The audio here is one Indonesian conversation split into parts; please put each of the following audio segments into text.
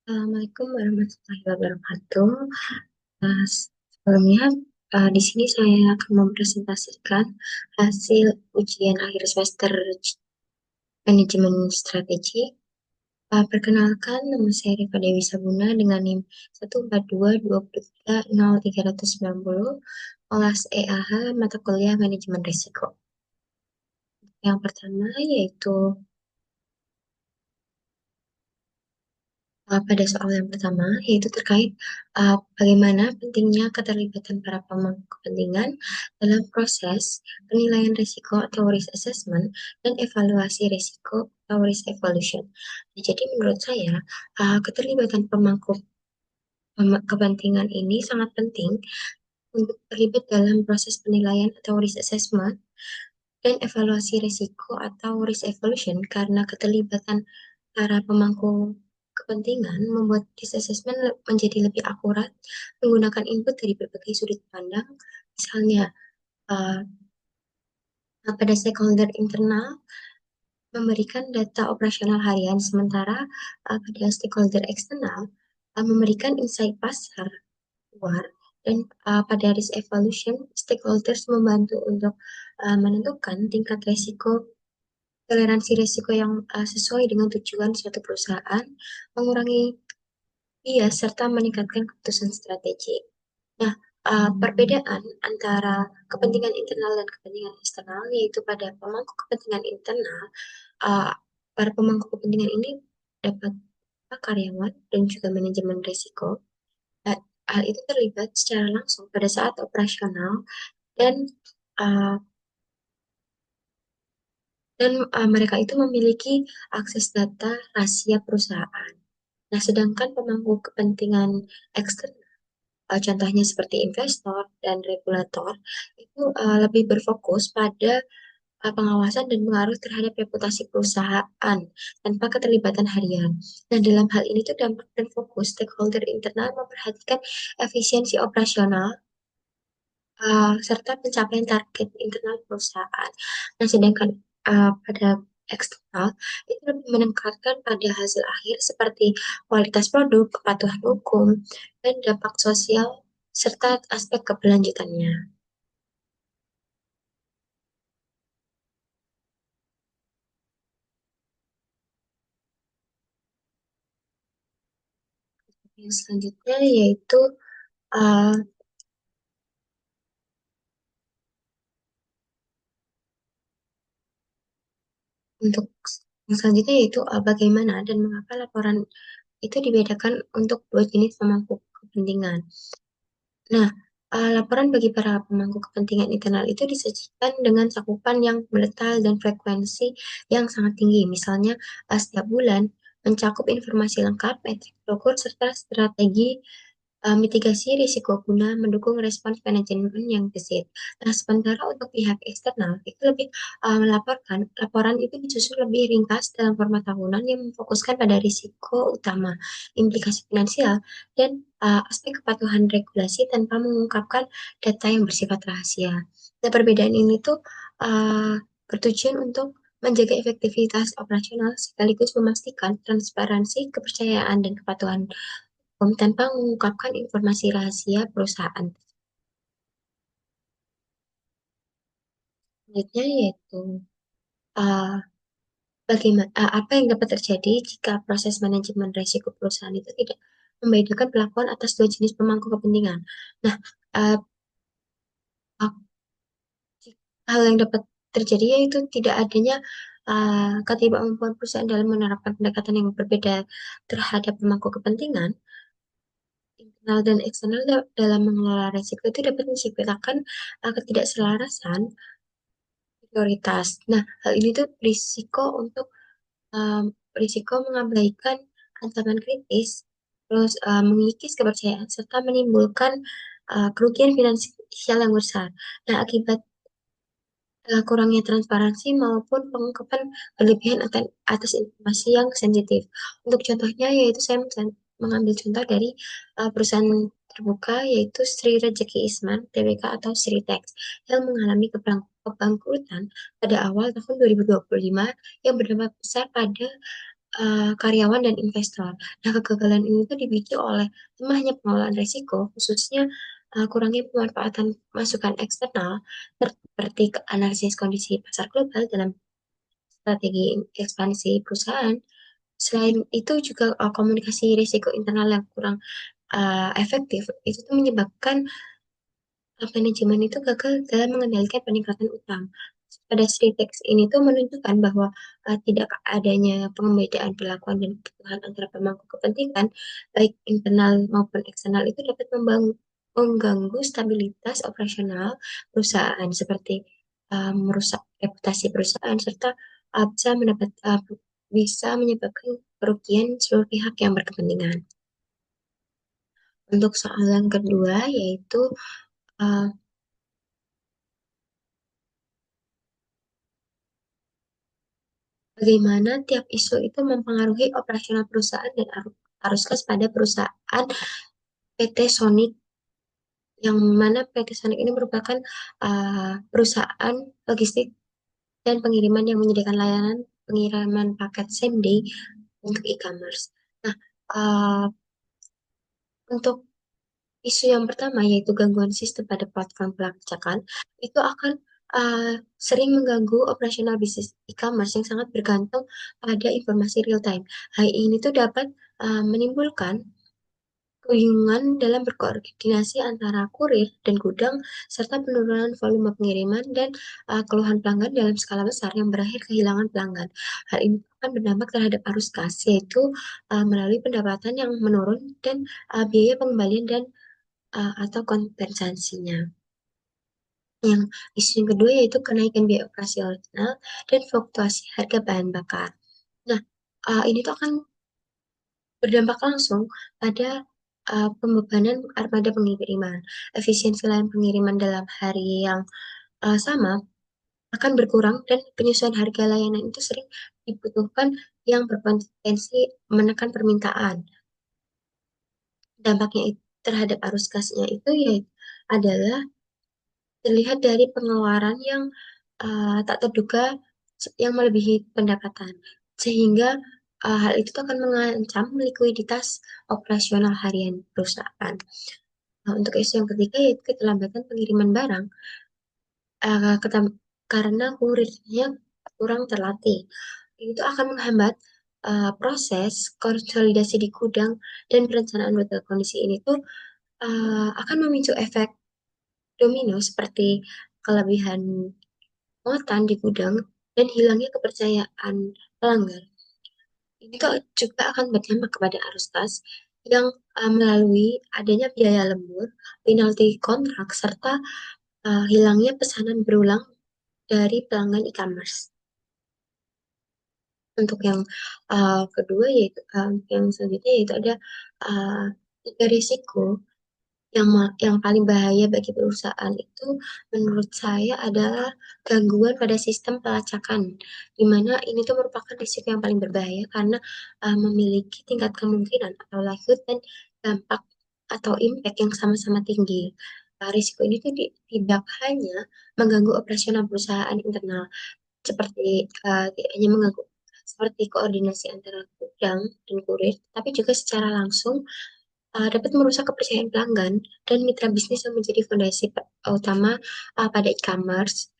Assalamualaikum warahmatullahi wabarakatuh. Sebelumnya, di sini saya akan mempresentasikan hasil ujian akhir semester manajemen strategi. Perkenalkan, nama saya Rifa Dewi Sabuna dengan NIM 142230390, kelas EAH, mata kuliah manajemen risiko. Yang pertama yaitu pada soal yang pertama, yaitu terkait bagaimana pentingnya keterlibatan para pemangku kepentingan dalam proses penilaian risiko atau risk assessment dan evaluasi risiko atau risk evolution. Jadi menurut saya, keterlibatan pemangku kepentingan ini sangat penting untuk terlibat dalam proses penilaian atau risk assessment dan evaluasi risiko atau risk evolution karena keterlibatan para pemangku kepentingan membuat risk assessment menjadi lebih akurat menggunakan input dari berbagai sudut pandang. Misalnya, uh, pada stakeholder internal memberikan data operasional harian, sementara pada stakeholder eksternal memberikan insight pasar luar. Dan pada risk evaluation, stakeholders membantu untuk menentukan tingkat risiko toleransi risiko yang sesuai dengan tujuan suatu perusahaan, mengurangi bias, serta meningkatkan keputusan strategi. Nah, perbedaan antara kepentingan internal dan kepentingan eksternal, yaitu pada pemangku kepentingan internal, uh, para pemangku kepentingan ini dapat karyawan dan juga manajemen risiko. Uh, Hal itu terlibat secara langsung pada saat operasional dan uh, mereka itu memiliki akses data rahasia perusahaan. Nah, sedangkan pemangku kepentingan eksternal, contohnya seperti investor dan regulator, itu lebih berfokus pada pengawasan dan pengaruh terhadap reputasi perusahaan tanpa keterlibatan harian. Nah, dalam hal ini tuh dampak dan fokus stakeholder internal memperhatikan efisiensi operasional serta pencapaian target internal perusahaan. Nah, sedangkan pada eksternal itu lebih menekankan pada hasil akhir seperti kualitas produk, kepatuhan hukum, dan dampak sosial serta aspek keberlanjutannya. Yang selanjutnya yaitu uh, untuk yang selanjutnya yaitu bagaimana dan mengapa laporan itu dibedakan untuk dua jenis pemangku kepentingan. Nah, laporan bagi para pemangku kepentingan internal itu disajikan dengan cakupan yang mendetail dan frekuensi yang sangat tinggi. Misalnya, setiap bulan mencakup informasi lengkap, metrik ukur, serta strategi mitigasi risiko guna mendukung respons manajemen yang gesit. Nah, sementara untuk pihak eksternal itu lebih melaporkan, laporan itu disusun lebih ringkas dalam format tahunan yang memfokuskan pada risiko utama, implikasi finansial, dan aspek kepatuhan regulasi tanpa mengungkapkan data yang bersifat rahasia. Nah, perbedaan ini tuh bertujuan untuk menjaga efektivitas operasional sekaligus memastikan transparansi, kepercayaan, dan kepatuhan tanpa mengungkapkan informasi rahasia perusahaan. Selanjutnya yaitu uh, bagaimana apa yang dapat terjadi jika proses manajemen risiko perusahaan itu tidak membedakan perlakuan atas dua jenis pemangku kepentingan. Nah, uh, uh, hal yang dapat terjadi yaitu tidak adanya ketidakmampuan perusahaan dalam menerapkan pendekatan yang berbeda terhadap pemangku kepentingan internal dan eksternal dalam mengelola risiko itu dapat menciptakan ketidakselarasan prioritas. Nah, hal ini tuh berisiko untuk berisiko mengabaikan ancaman kritis, terus mengikis kepercayaan serta menimbulkan kerugian finansial yang besar. Nah, akibat kurangnya transparansi maupun pengungkapan berlebihan atas informasi yang sensitif. Untuk contohnya yaitu saya mengambil contoh dari perusahaan terbuka yaitu Sri Rejeki Isman Tbk atau Sritex yang mengalami kebangkrutan pada awal tahun 2025 yang berdampak besar pada karyawan dan investor. Nah, kegagalan ini tuh dipicu oleh lemahnya pengelolaan risiko, khususnya kurangnya pemanfaatan masukan eksternal seperti analisis kondisi pasar global dalam strategi ekspansi perusahaan. Selain itu juga komunikasi risiko internal yang kurang efektif itu tuh menyebabkan manajemen itu gagal dalam mengendalikan peningkatan utang. Pada teks ini tuh menunjukkan bahwa tidak adanya pembedaan perlakuan dan kebutuhan antara pemangku kepentingan, baik internal maupun eksternal itu dapat mengganggu stabilitas operasional perusahaan seperti merusak reputasi perusahaan serta bisa menyebabkan kerugian seluruh pihak yang berkepentingan. Untuk soal yang kedua yaitu uh, bagaimana tiap isu itu mempengaruhi operasional perusahaan dan arus kas pada perusahaan PT Sonic, yang mana PT Sonic ini merupakan perusahaan logistik dan pengiriman yang menyediakan layanan pengiriman paket same day untuk e-commerce. Nah, uh, untuk isu yang pertama yaitu gangguan sistem pada platform pelacakan itu akan sering mengganggu operasional bisnis e-commerce yang sangat bergantung pada informasi real time. Hal ini tuh dapat menimbulkan kebingungan dalam berkoordinasi antara kurir dan gudang, serta penurunan volume pengiriman dan keluhan pelanggan dalam skala besar yang berakhir kehilangan pelanggan. Hal ini akan berdampak terhadap arus kas, yaitu melalui pendapatan yang menurun dan biaya pengembalian dan atau kompensasinya. Yang isu yang kedua yaitu kenaikan biaya operasional dan fluktuasi harga bahan bakar. Nah, ini tuh akan berdampak langsung pada pembebanan armada pengiriman. Efisiensi layanan pengiriman dalam hari yang sama akan berkurang dan penyesuaian harga layanan itu sering dibutuhkan yang berpotensi menekan permintaan. Dampaknya terhadap arus kasnya itu ya adalah terlihat dari pengeluaran yang tak terduga yang melebihi pendapatan, sehingga hal itu akan mengancam likuiditas operasional harian perusahaan. Nah, untuk isu yang ketiga yaitu keterlambatan pengiriman barang uh, ketam- karena kurirnya kurang terlatih. Itu akan menghambat proses konsolidasi di gudang dan perencanaan rute. Kondisi ini tuh akan memicu efek domino seperti kelebihan muatan di gudang dan hilangnya kepercayaan pelanggan. Ini tuh juga akan berdampak kepada arus kas yang melalui adanya biaya lembur, penalti kontrak, serta hilangnya pesanan berulang dari pelanggan e-commerce. Untuk yang kedua yaitu yang selanjutnya yaitu ada uh, tiga risiko yang paling bahaya bagi perusahaan itu menurut saya adalah gangguan pada sistem pelacakan, di mana ini tuh merupakan risiko yang paling berbahaya karena memiliki tingkat kemungkinan atau likelihood dan dampak atau impact yang sama-sama tinggi. Risiko ini tuh tidak hanya mengganggu operasional perusahaan internal seperti tidak hanya mengganggu seperti koordinasi antara gudang dan kurir, tapi juga secara langsung dapat merusak kepercayaan pelanggan dan mitra bisnis yang menjadi fondasi utama pada e-commerce.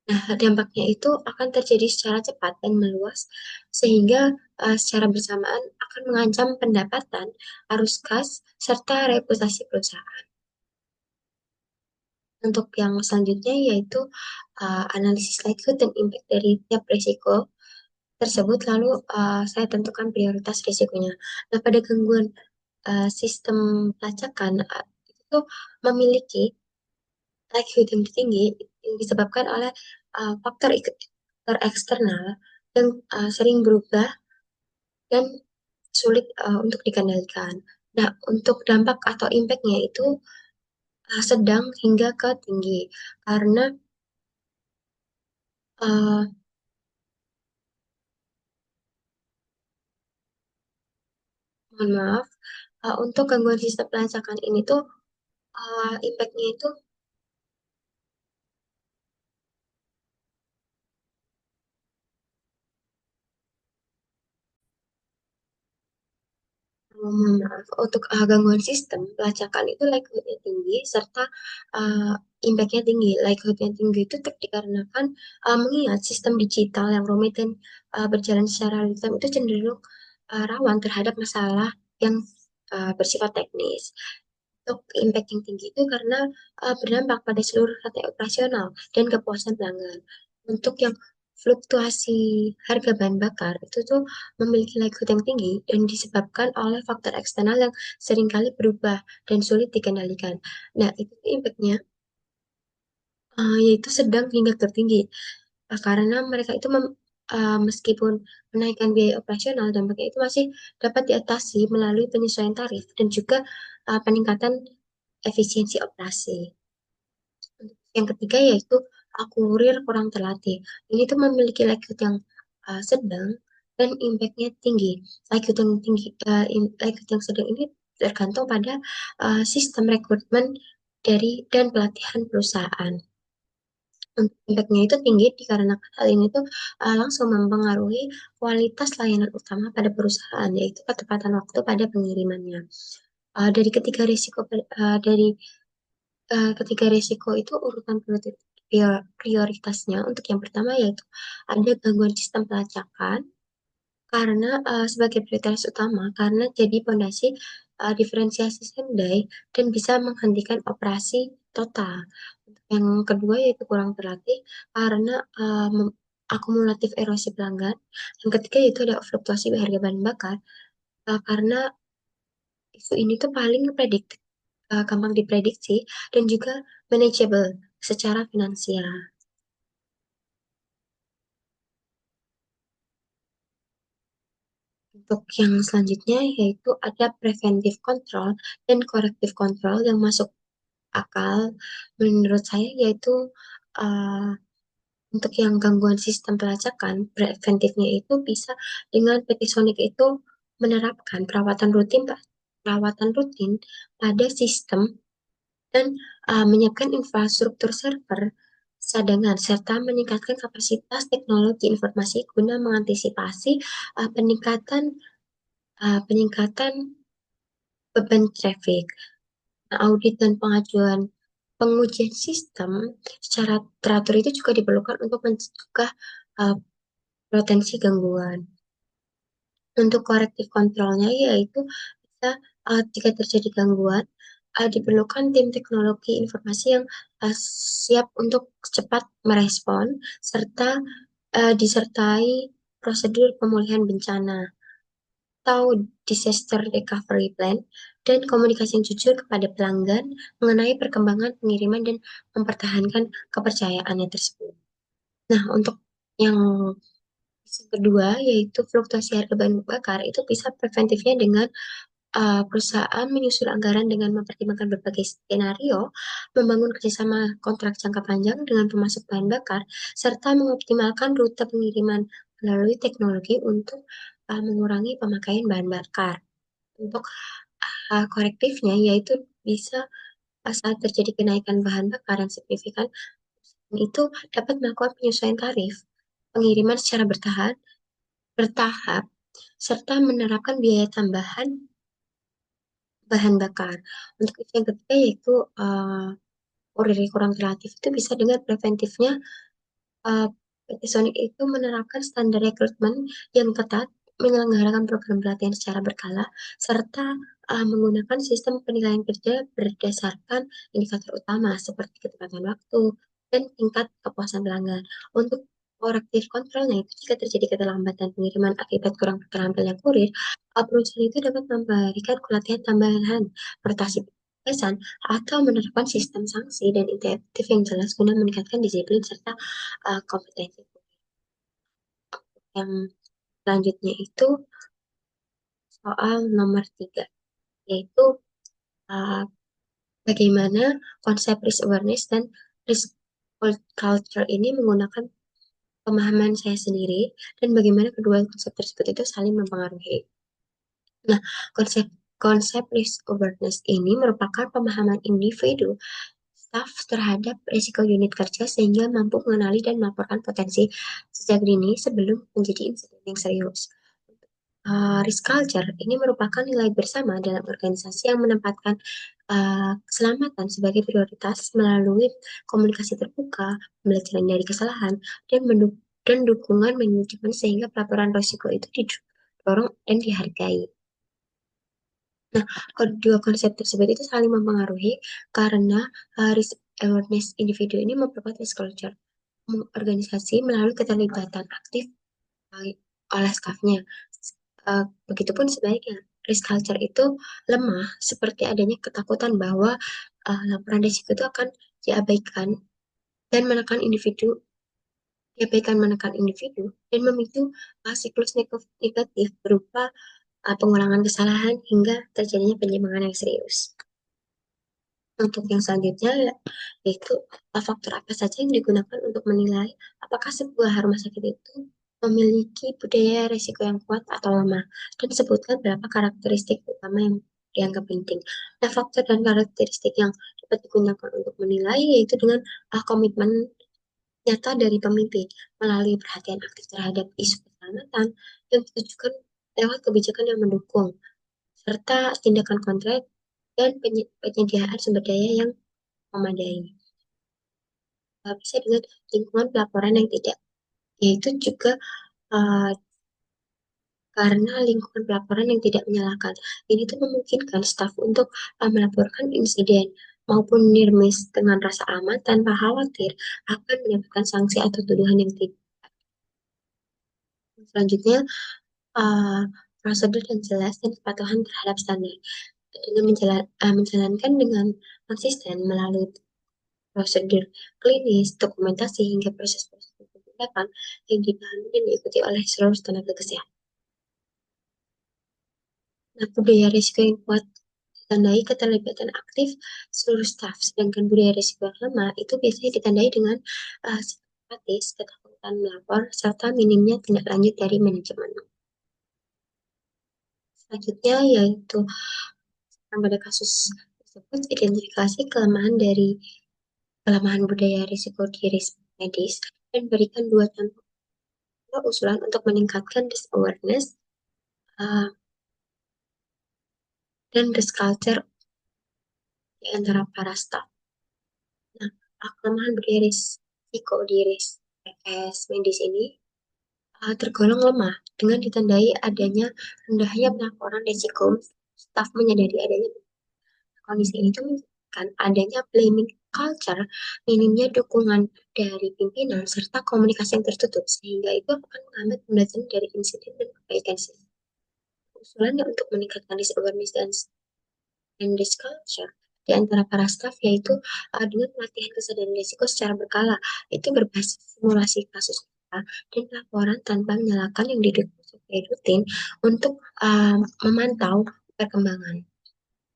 Nah, dampaknya itu akan terjadi secara cepat dan meluas, sehingga secara bersamaan akan mengancam pendapatan, arus kas, serta reputasi perusahaan. Untuk yang selanjutnya yaitu analisis likelihood dan impact dari tiap risiko tersebut, lalu saya tentukan prioritas risikonya. Nah, pada gangguan sistem pelacakan itu memiliki likelihood yang tinggi yang disebabkan oleh faktor eksternal yang sering berubah dan sulit untuk dikendalikan. Nah, untuk dampak atau impact-nya itu sedang hingga ke tinggi karena uh, mohon maaf, untuk gangguan sistem pelacakan ini tuh impact-nya itu Oh, mohon maaf, untuk gangguan sistem pelacakan itu likelihood-nya tinggi serta uh, impact-nya tinggi. Likelihood-nya tinggi itu dikarenakan mengingat sistem digital yang rumit dan berjalan secara real time itu cenderung rawan terhadap masalah yang bersifat teknis. Untuk impact yang tinggi itu karena berdampak pada seluruh rantai operasional dan kepuasan pelanggan. Untuk yang fluktuasi harga bahan bakar itu tuh memiliki likelihood yang tinggi dan disebabkan oleh faktor eksternal yang seringkali berubah dan sulit dikendalikan. Nah, itu impactnya yaitu sedang hingga tertinggi. Karena mereka itu meskipun menaikkan biaya operasional, dampaknya itu masih dapat diatasi melalui penyesuaian tarif dan juga peningkatan efisiensi operasi. Yang ketiga yaitu kurir kurang terlatih. Ini tuh memiliki likelihood yang sedang dan impact-nya tinggi. Likelihood yang sedang ini tergantung pada sistem rekrutmen dan pelatihan perusahaan. Untuk impact-nya itu tinggi dikarenakan hal ini tuh langsung mempengaruhi kualitas layanan utama pada perusahaan, yaitu ketepatan waktu pada pengirimannya. Dari ketiga risiko dari ketiga risiko itu urutan prioritasnya. Untuk yang pertama yaitu ada gangguan sistem pelacakan karena sebagai prioritas utama karena jadi pondasi diferensiasi Hyundai dan bisa menghentikan operasi total. Untuk yang kedua yaitu kurang terlatih karena akumulatif erosi pelanggan. Yang ketiga yaitu ada fluktuasi harga bahan bakar karena isu ini tuh paling gampang diprediksi dan juga manageable secara finansial. Untuk yang selanjutnya yaitu ada preventive control dan corrective control yang masuk akal menurut saya yaitu uh, untuk yang gangguan sistem pelacakan preventifnya itu bisa dengan PT Sonic itu menerapkan perawatan rutin pada sistem dan menyiapkan infrastruktur server cadangan serta meningkatkan kapasitas teknologi informasi guna mengantisipasi peningkatan beban traffic. Nah, audit dan pengujian sistem secara teratur itu juga diperlukan untuk mencegah uh, potensi gangguan. Untuk korektif kontrolnya yaitu bisa jika terjadi gangguan, diperlukan tim teknologi informasi yang siap untuk cepat merespon serta disertai prosedur pemulihan bencana atau disaster recovery plan dan komunikasi yang jujur kepada pelanggan mengenai perkembangan pengiriman dan mempertahankan kepercayaannya tersebut. Nah, untuk yang kedua yaitu fluktuasi harga bahan bakar itu bisa preventifnya dengan perusahaan menyusun anggaran dengan mempertimbangkan berbagai skenario, membangun kerjasama kontrak jangka panjang dengan pemasok bahan bakar, serta mengoptimalkan rute pengiriman melalui teknologi untuk mengurangi pemakaian bahan bakar. Untuk korektifnya, yaitu bisa saat terjadi kenaikan bahan bakar yang signifikan, itu dapat melakukan penyesuaian tarif, pengiriman secara bertahap, serta menerapkan biaya tambahan bahan bakar. Untuk itu yang ketiga yaitu kurir kurang kreatif itu bisa dengan preventifnya uh, PT Sonic itu menerapkan standar rekrutmen yang ketat, menyelenggarakan program pelatihan secara berkala, serta menggunakan sistem penilaian kerja berdasarkan indikator utama seperti ketepatan waktu dan tingkat kepuasan pelanggan. Untuk corrective controlnya itu jika terjadi keterlambatan pengiriman akibat kurang terampilnya kurir, perusahaan itu dapat memberikan pelatihan tambahan, rotasi pesan, atau menerapkan sistem sanksi dan insentif yang jelas guna meningkatkan disiplin serta kompetensi. Yang selanjutnya itu soal nomor tiga, yaitu uh, bagaimana konsep risk awareness dan risk culture ini menggunakan pemahaman saya sendiri dan bagaimana kedua konsep tersebut itu saling mempengaruhi. Nah, konsep konsep risk awareness ini merupakan pemahaman individu staf terhadap risiko unit kerja sehingga mampu mengenali dan melaporkan potensi sejak dini sebelum menjadi insiden yang serius. Risk culture ini merupakan nilai bersama dalam organisasi yang menempatkan keselamatan sebagai prioritas melalui komunikasi terbuka, pembelajaran dari kesalahan, dan dan dukungan manajemen sehingga pelaporan risiko itu didorong dan dihargai. Nah, kedua konsep tersebut itu saling mempengaruhi karena risk awareness individu ini memperkuat risk culture organisasi melalui keterlibatan aktif oleh stafnya. Begitupun sebaliknya, risk culture itu lemah seperti adanya ketakutan bahwa laporan risiko itu akan diabaikan dan menekan individu dan memicu siklus negatif berupa pengulangan kesalahan hingga terjadinya penyimpangan yang serius. Untuk yang selanjutnya yaitu faktor apa saja yang digunakan untuk menilai apakah sebuah rumah sakit itu memiliki budaya risiko yang kuat atau lemah, dan sebutkan berapa karakteristik utama yang dianggap penting. Nah, faktor dan karakteristik yang dapat digunakan untuk menilai yaitu dengan komitmen nyata dari pemimpin melalui perhatian aktif terhadap isu keselamatan yang ditujukan lewat kebijakan yang mendukung serta tindakan kontrak dan penyediaan sumber daya yang memadai. Bisa dengan lingkungan pelaporan yang tidak, yaitu juga uh, karena lingkungan pelaporan yang tidak menyalahkan. Ini tuh memungkinkan staf untuk melaporkan insiden maupun near miss dengan rasa aman tanpa khawatir akan mendapatkan sanksi atau tuduhan yang tidak. Selanjutnya, uh, prosedur yang jelas dan kepatuhan terhadap standar. Dengan menjalankan dengan konsisten melalui prosedur klinis, dokumentasi, hingga proses-proses tindakan yang dipahami dan diikuti oleh seluruh tenaga kesehatan. Nah, budaya risiko yang kuat ditandai keterlibatan aktif seluruh staf, sedangkan budaya risiko yang lemah itu biasanya ditandai dengan sistematis, ketakutan melapor, serta minimnya tindak lanjut dari manajemen. Selanjutnya yaitu pada kasus tersebut identifikasi kelemahan budaya risiko di risk medis dan berikan dua contoh usulan untuk meningkatkan risk awareness uh, dan risk culture di antara para staf. Nah, kelemahan budaya risiko di risk medis ini tergolong lemah dengan ditandai adanya rendahnya pelaporan risiko. Staf menyadari adanya kondisi ini itu menunjukkan adanya blaming culture, minimnya dukungan dari pimpinan, serta komunikasi yang tertutup, sehingga itu akan menghambat pembelajaran dari insiden dan perbaikan sistem. Usulannya untuk meningkatkan risk awareness dan risk culture di antara para staf yaitu dengan pelatihan kesadaran risiko secara berkala, itu berbasis simulasi kasus nyata dan laporan tanpa menyalahkan yang didukung sebagai rutin untuk memantau perkembangan.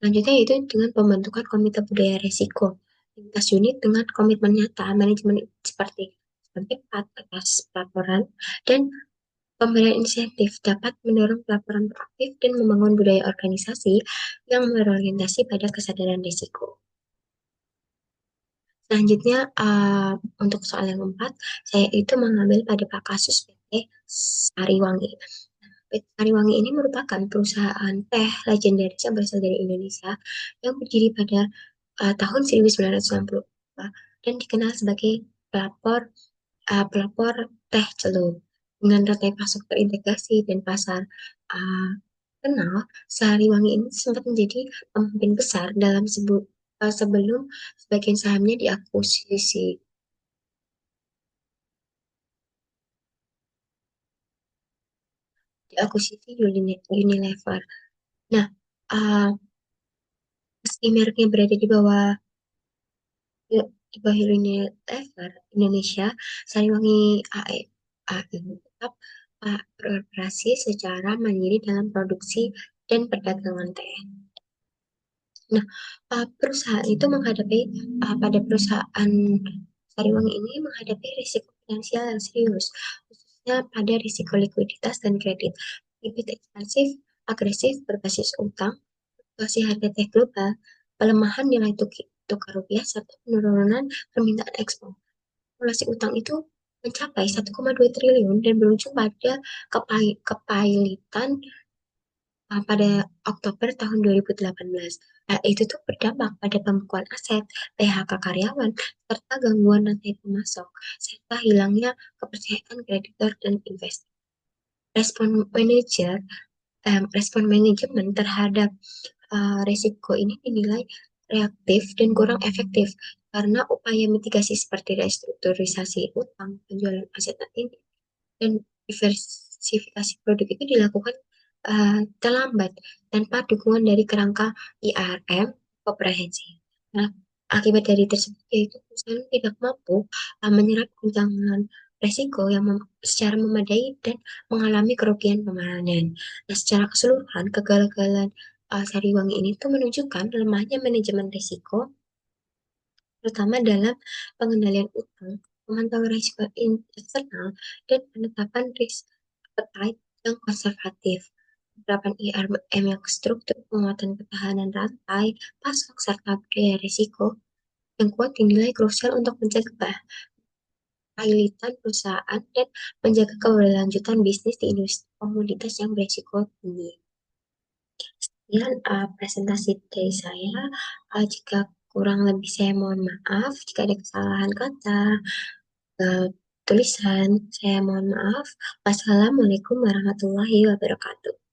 Selanjutnya yaitu dengan pembentukan komite budaya risiko lintas unit dengan komitmen nyata manajemen seperti cepat atas laporan dan pemberian insentif dapat mendorong pelaporan proaktif dan membangun budaya organisasi yang berorientasi pada kesadaran risiko. Selanjutnya, untuk soal yang keempat, saya itu mengambil pada kasus PT Sariwangi. PT Sariwangi ini merupakan perusahaan teh legendaris yang berasal dari Indonesia yang berdiri pada tahun 1990 dan dikenal sebagai pelapor pelapor teh celup dengan rantai pasok terintegrasi dan pasar uh, kenal. Sariwangi ini sempat menjadi pemimpin besar dalam sebelum sebagian sahamnya diakuisisi Unilever. Nah, uh, meski mereknya berada di bawah Unilever Indonesia, Sariwangi AI tetap beroperasi secara mandiri dalam produksi dan perdagangan teh. Nah, perusahaan itu pada perusahaan Sariwangi ini menghadapi risiko finansial yang serius, khususnya pada risiko likuiditas dan kredit, debit ekspansif, agresif berbasis utang, fluktuasi harga teh global, pelemahan nilai tukar rupiah, serta penurunan permintaan ekspor. Akumulasi utang itu mencapai 1,2 triliun dan berujung pada kepailitan pada Oktober tahun 2018. Nah, itu tuh berdampak pada pembekuan aset, PHK karyawan, serta gangguan rantai pemasok, serta hilangnya kepercayaan kreditor dan investor. Respon manajer, respon manajemen terhadap resiko ini dinilai reaktif dan kurang efektif karena upaya mitigasi seperti restrukturisasi utang, penjualan aset ini, dan diversifikasi produk itu dilakukan terlambat tanpa dukungan dari kerangka IRM komprehensif. Nah, akibat dari tersebut yaitu perusahaan tidak mampu menyerap guncangan resiko yang secara memadai dan mengalami kerugian permanen. Nah, secara keseluruhan, kegagalan Sariwangi ini tuh menunjukkan lemahnya manajemen risiko, terutama dalam pengendalian utang, pemantauan risiko eksternal, dan penetapan risk appetite yang konservatif. Penerapan IRM yang struktur, penguatan ketahanan rantai, pasok, serta budaya risiko yang kuat dinilai krusial untuk mencegah kepailitan perusahaan dan menjaga keberlanjutan bisnis di industri komoditas yang berisiko tinggi. Sekian presentasi dari saya. Jika kurang lebih saya mohon maaf. Jika ada kesalahan kata, uh, tulisan, saya mohon maaf. Wassalamualaikum warahmatullahi wabarakatuh.